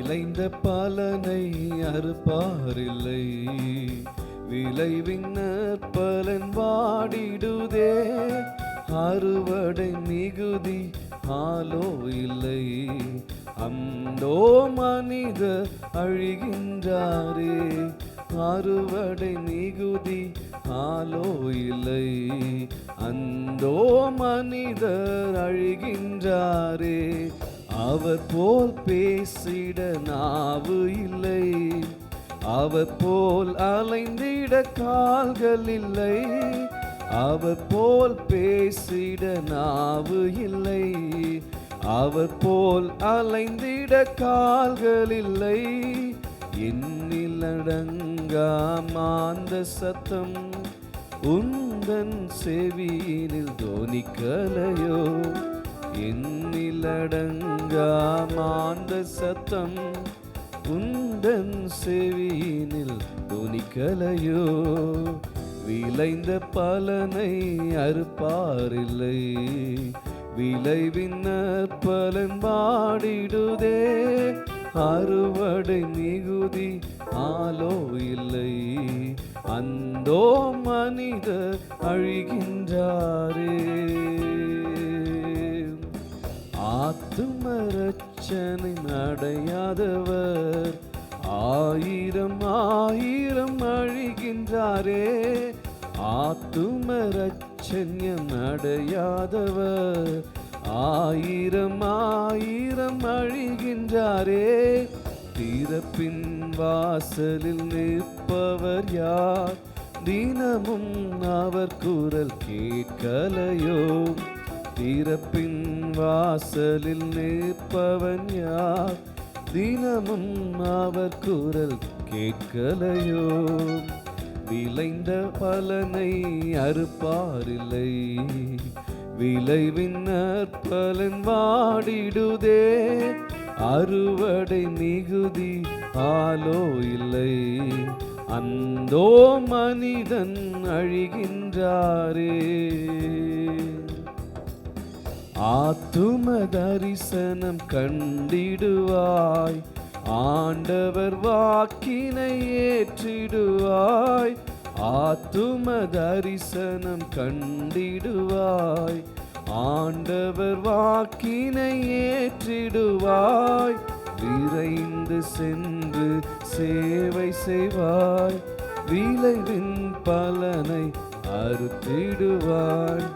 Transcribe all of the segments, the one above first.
விளைந்த பலனை அறுப்பாரில்லை, விளைவின் பலன் வாடிடுதே. அறுவடை மிகுதி ஆலோ இல்லை, அந்தோ மனிதர் அழிகின்றாரே. அறுவடை மிகுதி ஆலோ இல்லை, அந்தோ மனிதர் அழிகின்றாரே. அவர் போல் பேசிட நாவு இல்லை, அவர் போல் அலைந்திட கால்கள் இல்லை. அவர் போல் பேசிட நாவு இல்லை, அவர் போல் அலைந்திட கால்கள் இல்லை. எண்ணில் அடங்கா மாந்த சத்தம் உந்தன் செவியினில் தோனிக்கலையோ. எண்ணில் அடங்கா மாந்த சத்தம் உந்தன் செவியினில் தோனிக்கலையோ. விளைந்த பலனை அறுப்பாரில்லை, விளைவின் பலன் வாடிடுதே. அறுவடை மிகுதி ஆலோ இல்லை, அந்தோ மனிதர் அழிகின்றாரே. ஆத்துமரட்சனை அடையாதவர் ஆயிரம் ஆயிரம் அழிகின்றாரே. ஆத்துமரட்சன்யம் அடையாதவர் ஆயிரம் ஆயிரம் அழிகின்றாரே. திறப்பின் வாசலில் நிற்பவர் யார், தினமும் அவர் குரல் கேட்கலையோ. திறப்பின் வாசலில் நிற்பவன் யார், தினமும் அவர் குரல் கேட்கலையோ. விளைந்த பலனை அறுப்பாரில்லை, விளைவின் பலன் வாடிடுதே. அறுவடை மிகுதி ஆலோ இல்லை, அந்தோ மனிதன் அழிகின்றாரே. ஆத்தும தரிசனம் கண்டிடுவாய், ஆண்டவர் வாக்கினை ஏற்றிடுவாய். ஆத்தும தரிசனம் கண்டிடுவாய், ஆண்டவர் வாக்கினை ஏற்றிடுவாய். விரைந்து சென்று சேவை செய்வாய், விளைவின் பலனை அறுத்திடுவாய்.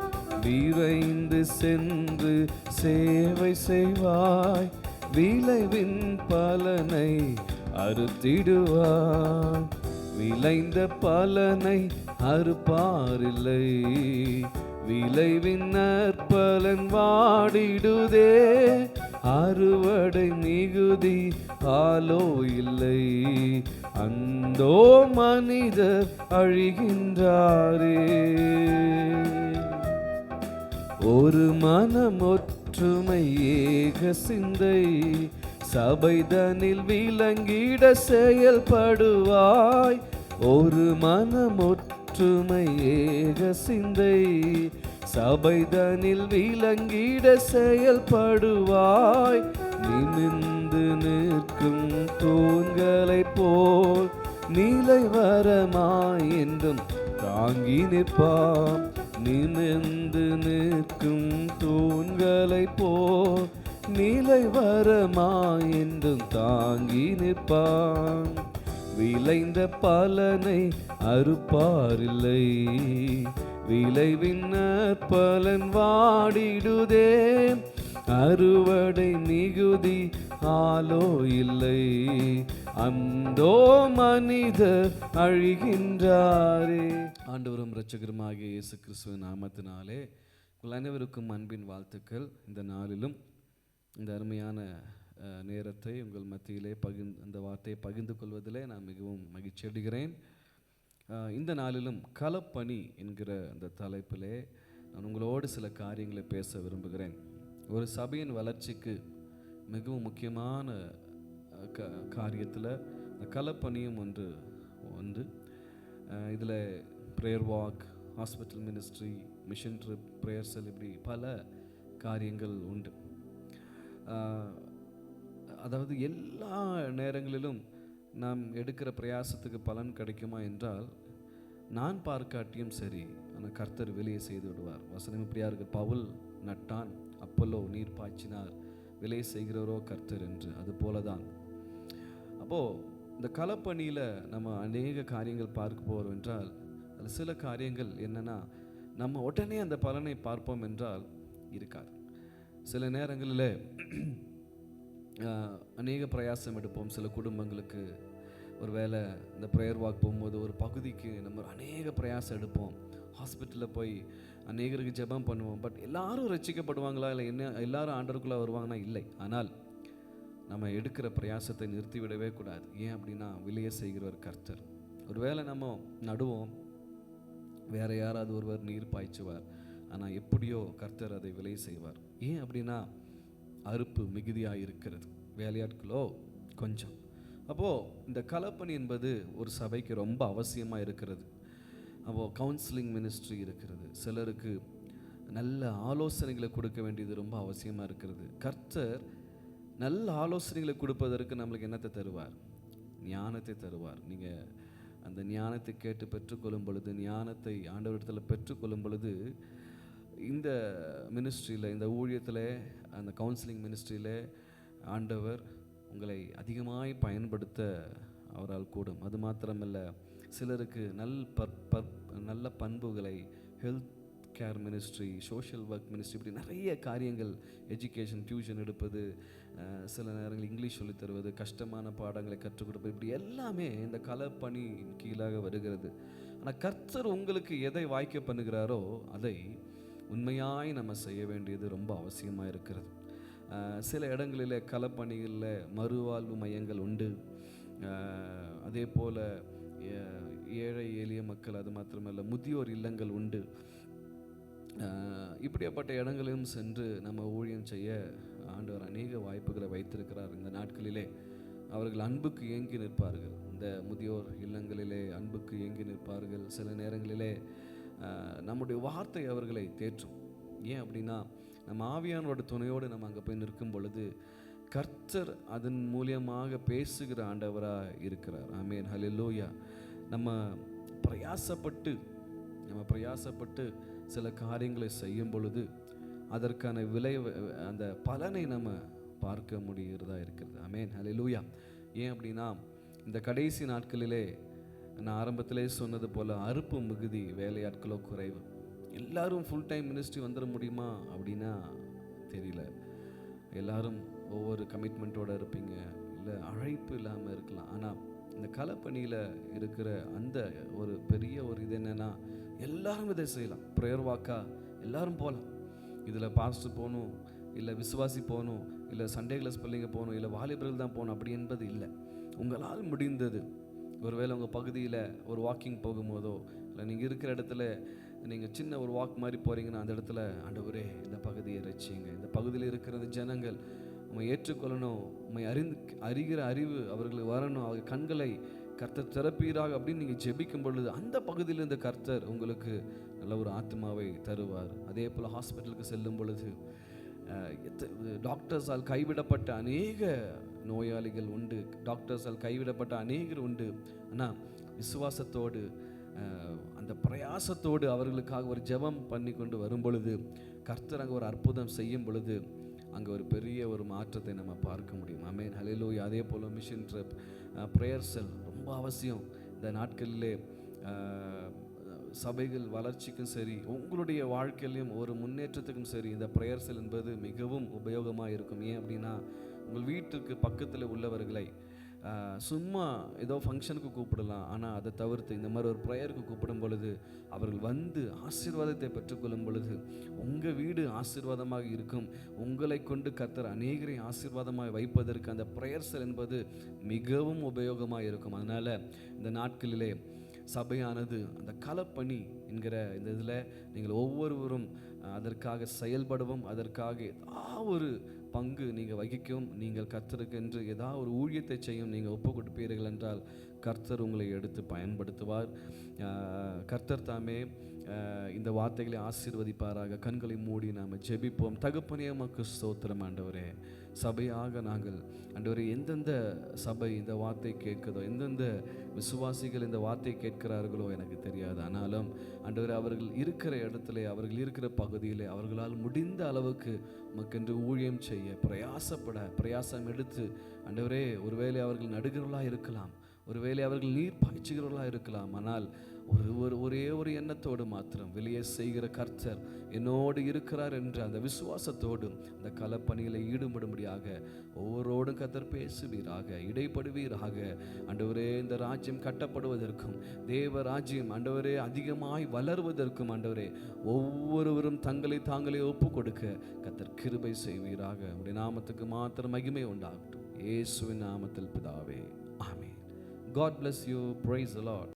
விரைந்து சென்று சேவை செய்வாய், விளைவின் பலனை அறுத்திடுவாய். விளைந்த பலனை அறுப்பாரில்லை, விளைவின் பலன் வாடிடுதே. அறுவடை மிகுதி ஆலோ இல்லை, அந்தோ மனிதர் அழிகின்றாரே. ஒரு மனம் ஒற்றுமை ஏக சிந்தை, சபைதனில் விளங்கிட செயல்படுவாய். ஒரு மனம் ஒற்றுமை ஏக சிந்தை, சபைதனில் விளங்கிட செயல்படுவாய். நிமிர்ந்து நிற்கும் தூண்களை போல் நிலைவரமாய் என்றும் தாங்கி நிற்பாம். நிமிர்ந்து நிற்கும் தூண்களை போல் நிலைவரமாய் என்றும் தாங்கி நிற்பான். விளைந்த பலனை அறுப்பாரில்லை, விளைவின் பலன் வாடிடுதே. அறுவடை மிகுதி ஆலோ இல்லை, அந்தோ மனிதர் அழிகின்றாரே. ஆண்டவரும் இரட்சகருமாகிய இயேசு கிறிஸ்துவின் நாமத்தினாலே உங்கள் அனைவருக்கும் அன்பின் வாழ்த்துக்கள். இந்த நாளிலும் இந்த அருமையான நேரத்தை உங்கள் மத்தியிலே அந்த வார்த்தையை பகிர்ந்து கொள்வதிலே நான் மிகவும் மகிழ்ச்சி அடைகிறேன். இந்த நாளிலும் களப்பணி என்கிற அந்த தலைப்பிலே நான் உங்களோடு சில காரியங்களை பேச விரும்புகிறேன். ஒரு சபையின் வளர்ச்சிக்கு மிகவும் முக்கியமான காரியத்தில் களப்பணியும் ஒன்று. இதில் prayer walk, hospital ministry, mission trip, prayer cell, இப்படி பல காரியங்கள் உண்டு. அதாவது எல்லா நேரங்களிலும் நாம் எடுக்கிற பிரயாசத்துக்கு பலன் கிடைக்குமா என்றால், நான் பார்க்காட்டியும் சரி, ஆனால் கர்த்தர் வெளியே செய்து விடுவார். வசனம் இப்படியா இருக்கு, பவுல் நட்டான், அப்பல்லோ நீர் பாய்ச்சினார், விளைய செய்கிறவரோ கர்த்தர் என்று. அது போல தான் அப்போது இந்த களப்பணியில் நம்ம அநேக காரியங்கள் பார்க்க போகிறோம் என்றால், அதில் சில காரியங்கள் என்னென்னா, நம்ம உடனே அந்த பலனை பார்ப்போம் என்றால் இருக்காது. சில நேரங்களில் அநேக பிரயாசம் எடுப்போம். சில குடும்பங்களுக்கு ஒரு வேளை இந்த ப்ரேயர் வாக் போகும்போது ஒரு பகுதிக்கு நம்ம அநேக பிரயாசம் எடுப்போம். ஹாஸ்பிட்டலில் போய் அநேகருக்கு ஜெபம் பண்ணுவோம். பட் எல்லாரும் ரட்சிக்கப்படுவாங்களா, இல்லை என்ன எல்லாரும் ஆண்டவருக்குள்ளே வருவாங்கன்னா இல்லை. ஆனால் நம்ம எடுக்கிற பிரயாசத்தை நிறுத்திவிடவே கூடாது. ஏன் அப்படின்னா, விளைய செய்கிறவர் கர்த்தர். ஒருவேளை நம்ம நடுவோம், வேறு யாராவது ஒருவர் நீர் பாய்ச்சுவார், ஆனால் எப்படியோ கர்த்தர் அதை விளைய செய்வார். ஏன் அப்படின்னா, அறுப்பு மிகுதியாக இருக்கிறது, வேலையாட்களோ கொஞ்சம். அப்போது இந்த களப்பணி என்பது ஒரு சபைக்கு ரொம்ப அவசியமாக இருக்கிறது. அப்போது கவுன்சிலிங் மினிஸ்ட்ரி இருக்கிறது. சிலருக்கு நல்ல ஆலோசனைகளை கொடுக்க வேண்டியது ரொம்ப அவசியமாக இருக்கிறது. கர்த்தர் நல்ல ஆலோசனைகளை கொடுப்பதற்கு நம்மளுக்கு என்னத்தை தருவார்? ஞானத்தை தருவார். நீங்கள் அந்த ஞானத்தை கேட்டு பெற்றுக்கொள்ளும் பொழுது, ஞானத்தை ஆண்டவரிடத்தில் பெற்றுக்கொள்ளும் பொழுது, இந்த மினிஸ்ட்ரியில், இந்த ஊழியத்தில், அந்த கவுன்சிலிங் மினிஸ்ட்ரியில் ஆண்டவர் உங்களை அதிகமாய் பயன்படுத்த அவரால் கூடும். அது மாத்திரமல்ல, சிலருக்கு நல்ல பண்புகளை, health care ministry, social work ministry, இப்படி நிறைய காரியங்கள், எஜுகேஷன், டியூஷன் எடுப்பது, சில நேரங்கள் இங்கிலீஷ் சொல்லித் தருவது, கஷ்டமான பாடங்களை கற்றுக் கொடுப்பது, இப்படி எல்லாமே இந்த களப்பணி கீழாக வருகிறது. ஆனால் கர்த்தர் உங்களுக்கு எதை வாய்க்க பண்ணுகிறாரோ அதை உண்மையாய் நம்ம செய்ய வேண்டியது ரொம்ப அவசியமாக இருக்கிறது. சில இடங்களில் களப்பணிகளில் மறுவாழ்வு மையங்கள் உண்டு. அதே போல் ஏழை எளிய மக்கள், அது மாத்திரமல்ல முதியோர் இல்லங்கள் உண்டு. இப்படியாப்பட்ட இடங்களிலும் சென்று நம்ம ஊழியம் செய்ய ஆண்டவர் அநேக வாய்ப்புகளை வைத்திருக்கிறார். இந்த நாட்களிலே அவர்கள் அன்புக்கு ஏங்கி நிற்பார்கள். இந்த முதியோர் இல்லங்களிலே அன்புக்கு ஏங்கி நிற்பார்கள். சில நேரங்களிலே நம்முடைய வார்த்தை அவர்களை தேற்றும். ஏன் அப்படின்னா, நம்ம ஆவியானோட துணையோடு நம்ம அங்கே போய் நிற்கும் பொழுது கர்த்தர் அதன் மூலியமாக பேசுகிற ஆண்டவராக இருக்கிறார். ஆமென், ஹல்லேலூயா. நம்ம பிரயாசப்பட்டு சில காரியங்களை செய்யும் பொழுது அதற்கான அந்த பலனை நம்ம பார்க்க முடிகிறதா இருக்கிறது. ஆமென், ஹல்லேலூயா. ஏன் அப்படின்னா, இந்த கடைசி நாட்களிலே நான் ஆரம்பத்திலே சொன்னது போல் அறுப்பு மிகுதி, வேலையாட்களோ குறைவு. எல்லாரும் ஃபுல் டைம் மினிஸ்ட்ரி வந்துட முடியுமா அப்படின்னா தெரியல. எல்லாரும் ஒவ்வொரு கமிட்மெண்ட்டோடு இருப்பீங்க, இல்லை அழைப்பு இல்லாமல் இருக்கலாம். ஆனால் இந்த களப்பணியில் இருக்கிற அந்த ஒரு பெரிய ஒரு இது என்னென்னா, எல்லாரும் இதை செய்யலாம். ப்ரேயர் வாக்கா எல்லாரும் போகலாம். இதில் பாஸ்டர் போகணும், இல்லை விசுவாசி போகணும், இல்லை சண்டே கிளாஸ் பிள்ளைங்க போகணும், இல்லை வாலிபர்கள் தான் போகணும் அப்படி என்பது இல்லை. உங்களால் முடிந்தது, ஒருவேளை உங்கள் பகுதியில் ஒரு வாக்கிங் போகும்போதோ, இல்லை நீங்கள் இருக்கிற இடத்துல நீங்கள் சின்ன ஒரு வாக் மாதிரி போகிறீங்கன்னா, அந்த இடத்துல ஆண்டவரே இந்த பகுதியை ரட்சிங்க, இந்த பகுதியில் இருக்கிற ஜனங்கள் உண்மை ஏற்றுக்கொள்ளணும், உண்மை அறிகிற அறிவு அவர்களுக்கு வரணும், அவங்க கண்களை கர்த்தர் திறப்பீராக அப்படின்னு நீங்கள் ஜெபிக்கும் பொழுது அந்த பகுதியில் இந்த கர்த்தர் உங்களுக்கு நல்ல ஒரு ஆத்மாவை தருவார். அதே போல் ஹாஸ்பிட்டலுக்கு செல்லும் பொழுது டாக்டர்ஸால் கைவிடப்பட்ட அநேக நோயாளிகள் உண்டு, டாக்டர்ஸால் கைவிடப்பட்ட அநேகர் உண்டு. ஆனால் விசுவாசத்தோடு அந்த பிரயாசத்தோடு அவர்களுக்காக ஒரு ஜெபம் பண்ணி கொண்டு வரும் பொழுது கர்த்தர் அங்கே ஒரு அற்புதம் செய்யும் பொழுது அங்கே ஒரு பெரிய ஒரு மாற்றத்தை நம்ம பார்க்க முடியும். ஆமென், ஹல்லேலூயா. அதே போல் மிஷன் ட்ரிப், ப்ரேயர் செல் ரொம்ப அவசியம். இந்த நாட்களிலே சபைகள் வளர்ச்சிக்கும் சரி, உங்களுடைய வாழ்க்கையிலையும் ஒரு முன்னேற்றத்துக்கும் சரி, இந்த ப்ரேயர் செல் என்பது மிகவும் உபயோகமாக இருக்கும். ஏன் அப்படின்னா, உங்கள் வீட்டுக்கு பக்கத்தில் உள்ளவர்களை சும்மா ஏதோ ஃபங்க்ஷனுக்கு கூப்பிடலாம், ஆனால் அதை தவிர்த்து இந்த மாதிரி ஒரு ப்ரேயருக்கு கூப்பிடும் பொழுது அவர்கள் வந்து ஆசீர்வாதத்தை பெற்றுக்கொள்ளும் பொழுது உங்கள் வீடு ஆசீர்வாதமாக இருக்கும். உங்களை கொண்டு கர்த்தர் அநேகரை ஆசீர்வாதமாக வைப்பதற்கு அந்த ப்ரேயர் செல் என்பது மிகவும் உபயோகமாக இருக்கும். அதனால் இந்த நாட்களிலே சபையானது அந்த களப்பணி என்கிற இந்த இதில் நீங்கள் ஒவ்வொருவரும் அதற்காக செயல்படவும், அதற்காக ஏதாவது ஒரு பங்கு நீங்கள் வகிக்கவும், நீங்கள் கர்த்தருக்கு என்று ஏதாவது ஒரு ஊழியத்தை செய்யும் நீங்கள் ஒப்பு கொடுப்பீர்கள் என்றால் கர்த்தர் உங்களை எடுத்து பயன்படுத்துவார். கர்த்தர் தாமே இந்த வார்த்தைகளை ஆசீர்வதிப்பாராக. கண்களை மூடி நாம் ஜெபிப்போம். தகப்பனே, உமக்கு ஸ்தோத்திரம் ஆண்டவரே. சபையாக நாங்கள் ஆண்டவரே, எந்தெந்த சபை இந்த வார்த்தை கேட்குதோ, எந்தெந்த விசுவாசிகள் இந்த வார்த்தை கேட்கிறார்களோ எனக்கு தெரியாது. ஆனாலும் ஆண்டவரே, அவர்கள் இருக்கிற இடத்துல, அவர்கள் இருக்கிற பகுதியில் அவர்களால் முடிந்த அளவுக்கு உமக்கென்று ஊழியம் செய்ய பிரயாசம் எடுத்து ஆண்டவரே, ஒருவேளை அவர்கள் நடுகிறவர்களாக இருக்கலாம், ஒருவேளை அவர்கள் நீர் பாய்ச்சுகிறவர்களாக இருக்கலாம். ஆனால் ஒரே ஒரு எண்ணத்தோடு மாத்திரம் வெளியே செய்கிற கர்த்தர் என்னோடு இருக்கிறார் என்ற அந்த விசுவாசத்தோடு அந்த களப்பணியில் ஈடுபடும்படியாக ஒவ்வொருவரோடும் கர்த்தர் பேசுவீராக, இடைப்படுவீராக. ஆண்டவரே, இந்த ராஜ்யம் கட்டப்படுவதற்கும் தேவ ராஜ்யம் ஆண்டவரே அதிகமாய் வளருவதற்கும் ஆண்டவரே ஒவ்வொருவரும் தங்களை தாங்களே ஒப்பு கொடுக்க கர்த்தர் கிருபை செய்வீராக. உடைய நாமத்துக்கு மாத்திரம் மகிமை உண்டாகட்டும். இயேசுவின் நாமத்தில் பிதாவே, ஆமென். God bless you. Praise the Lord.